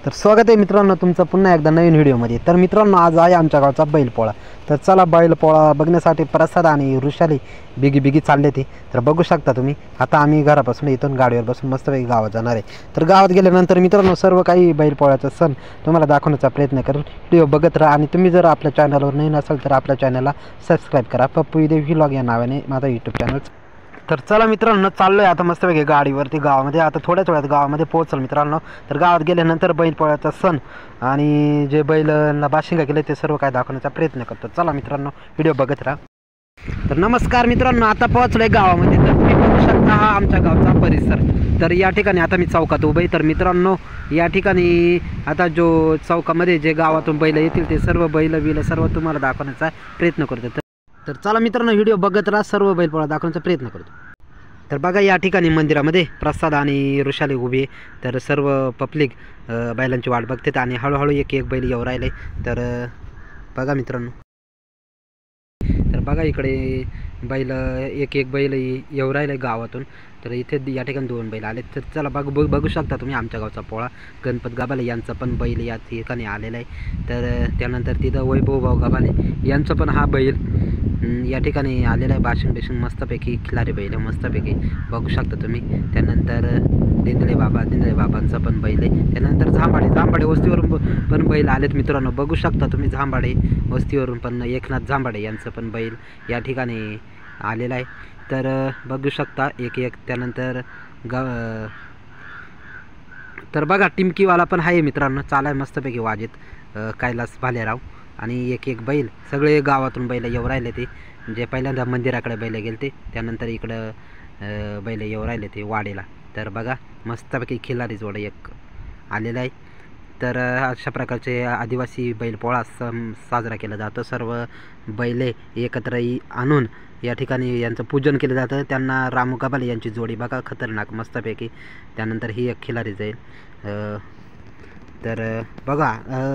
तर स्वागत आहे मित्रांनो तुमचं पुन्हा एकदा नवीन व्हिडिओमध्ये। तर मित्रांनो आज आहे आमच्या गावचा बैलपोळा। तर चला बैलपोळा बघण्यासाठी प्रसाद आणि वृषाली बिगी बिगी चालले ते। तर बघू शकता तुम्ही। आता आम्ही घरापासून इथून गाडीवर बसून मस्तपैकी गावात जाणार आहे। तर गावात गेल्यानंतर मित्रांनो सर्व काही बैलपोळ्याचा सण तुम्हाला दाखवण्याचा प्रयत्न करेल। व्हिडिओ बघत राहा आणि तुम्ही जर आपल्या चॅनलवर नवीन असाल तर आपल्या चॅनलला सबस्क्राईब करा। पप्पू इदे व्लॉग या नावाने माझा यूट्यूब चॅनल। तर चला मित्रांनो चाललोय आता मस्तपैकी गाडीवरती गावामध्ये। आता थोड्या थोड्यात गावामध्ये पोहोचल मित्रांनो। तर गावात गेल्यानंतर बैलपोळ्याचा सण आणि जे बैलांना बाशिंगा केले ते सर्व काय दाखवण्याचा प्रयत्न करतो। चला मित्रांनो व्हिडिओ बघत राहा। तर नमस्कार मित्रांनो आता पोहोचलोय गावामध्ये। तर तुम्ही बघू शकता हा आमच्या गावचा परिसर। तर या ठिकाणी आता मी चौकात उभे। तर मित्रांनो या ठिकाणी आता जो चौकामध्ये जे गावातून बैल येतील ते सर्व बैल सर्व तुम्हाला दाखवण्याचा प्रयत्न करतो। तर चला मित्रांनो व्हिडिओ बघत राहा, सर्व बैलपोळा दाखवण्याचा प्रयत्न करतो। तर बघा या ठिकाणी मंदिरामध्ये प्रसाद आणि वृषाली उभी। तर सर्व पब्लिक बैलांची वाट बघते आणि हळूहळू एक एक बैल येऊ राहिले। तर बघा मित्रांनो, तर बघा इकडे बैल एक एक बैल येऊ राहिले गावातून। तर इथे या ठिकाणी दोन बैल आले। तर चला बघू शकता तुम्ही आमच्या गावचा पोळा गणपत गाभाले यांचा पण बैल या ठिकाणी आलेला आहे। तर त्यानंतर तिथं वैभव भाऊ गाभाले यांचा पण हा बैल या ठिकाणी आलेला आहे। बाशिंग मस्तपैकी खिलारी बैल आहे मस्तपैकी बघू शकता तुम्ही। त्यानंतर दिंदळे बाबांचा पण बैल आहे। त्यानंतर जांभाडे वस्तीवरून पण बैल आलेत मित्रांनो बघू शकता तुम्ही। जांभाडे वस्तीवरून पण एकनाथ जांभाडे यांचं पण बैल या ठिकाणी आलेला आहे। तर बघू शकता एक एक। त्यानंतर तर बघा टिमकीवाला पण आहे मित्रांनो चालाय मस्तपैकी वाजेत कैलास भालेराव आणि एक एक बैल सगळे गावातून बैल येऊ राहिले ते। जे पहिल्यांदा मंदिराकडे बैल गेलते त्यानंतर इकडं बैल येऊ राहिले ते वाडेला। तर बघा मस्तपैकी खिलारी जोड एक आलेला आहे। तर अशा प्रकारचे आदिवासी बैलपोळा साजरा केला जातो। सर्व बैले एकत्र आणून या ठिकाणी यांचं पूजन केलं जातं। त्यांना रामू गाभाले यांची जोडी बघा खतरनाक मस्तपैकी। त्यानंतर ही एक खिलारी जाईल। तर बघा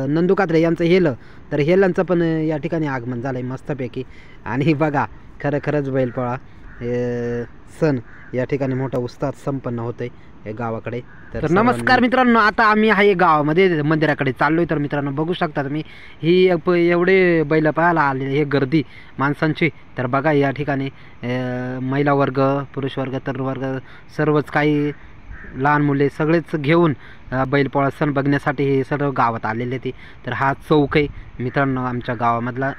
नंदू कात्रे यांचं हेलं, तर हेलांचं पण या ठिकाणी आगमन झालं आहे मस्तपैकी। आणि बघा खरंच बैलपोळा सण या ठिकाणी मोठा उत्साहात संपन्न होतोय गावाकडे। तर नमस्कार मित्रांनो आता आम्ही आहे गावामध्ये मंदिराकडे चाललोय। तर मित्रांनो बघू शकता तुम्ही ही एवढे बैल पाहायला आले हे गर्दी माणसांची। तर बघा या ठिकाणी महिला वर्ग पुरुष वर्ग तरुण वर्ग सर्वच काही लहान मुले सगळेच घेऊन बैलपोळा सण बघण्यासाठी हे सर्व गावात आलेले ते। तर हा चौक आहे मित्रांनो आमच्या गावामधला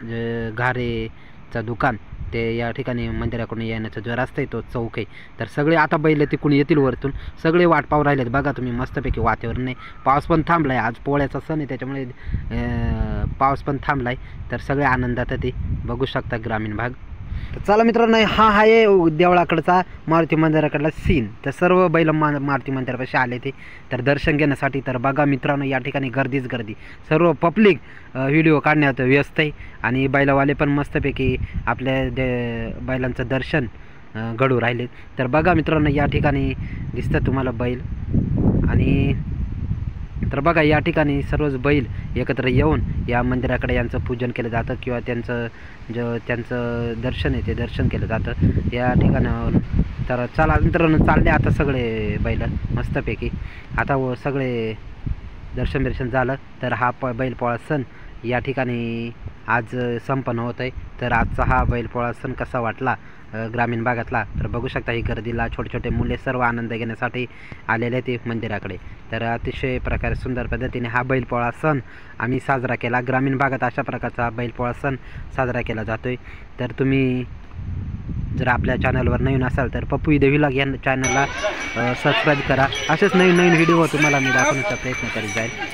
घारेचा दुकान ते या ठिकाणी मंदिराकडून येण्याचा जो रस्ता आहे तो चौक आहे। तर सगळे आता बैल तिकडून येतील वरतून सगळे वाट पाहू राहिलेत बघा तुम्ही मस्तपैकी वातावरण आहे। पाऊस पण थांबलाय आज पोळ्याचा सण आहे त्याच्यामुळे पाऊस पण थांबलाय। तर सगळे आनंदात ते बघू शकता ग्रामीण भाग। तर चला मित्रांनो हा आहे देवळाकडचा मारुती मंदिराकडला सीन। तर सर्व बैल मारुती मंदिरापाशी आले ते तर दर्शन घेण्यासाठी। तर बघा मित्रांनो या ठिकाणी गर्दीच गर्दी सर्व पब्लिक व्हिडिओ काढण्यात व्यस्त आहे आणि बैलवाले पण मस्तपैकी आपल्या बैलांचं दर्शन घडू राहिले। तर बघा मित्रांनो या ठिकाणी दिसतं तुम्हाला बैल आणि तर बघा या ठिकाणी सर्वच बैल एकत्र येऊन या मंदिराकडे यांचं पूजन केलं जातं किंवा त्यांचं दर्शन आहे ते दर्शन केलं जातं या ठिकाणावर। तर चला मित्रांनो चालले आता सगळे बैल मस्तपैकी। आता सगळे दर्शन झालं। तर हा बैलपोळा सण या ठिकाणी आज संपन्न होत आहे। तर आजचा हा बैलपोळा सण कसा वाटला ग्रामीण भागातला तर बघू शकता ही गर्दीला छोटे छोटे मुले सर्व आनंद घेण्यासाठी आलेले ते मंदिराकडे। तर अतिशय प्रकारे सुंदर पद्धतीने हा बैलपोळा सण आम्ही साजरा केला। ग्रामीण भागात अशा प्रकारचा बैलपोळा सण साजरा केला जातोय। तर तुम्ही जर आपल्या चॅनलवर नवीन असाल तर पप्पू इदे व्लॉग या चॅनलला सबस्क्राईब करा। असेच नवीन व्हिडिओ तुम्हाला मी दाखवण्याचा प्रयत्न करीत जाईल।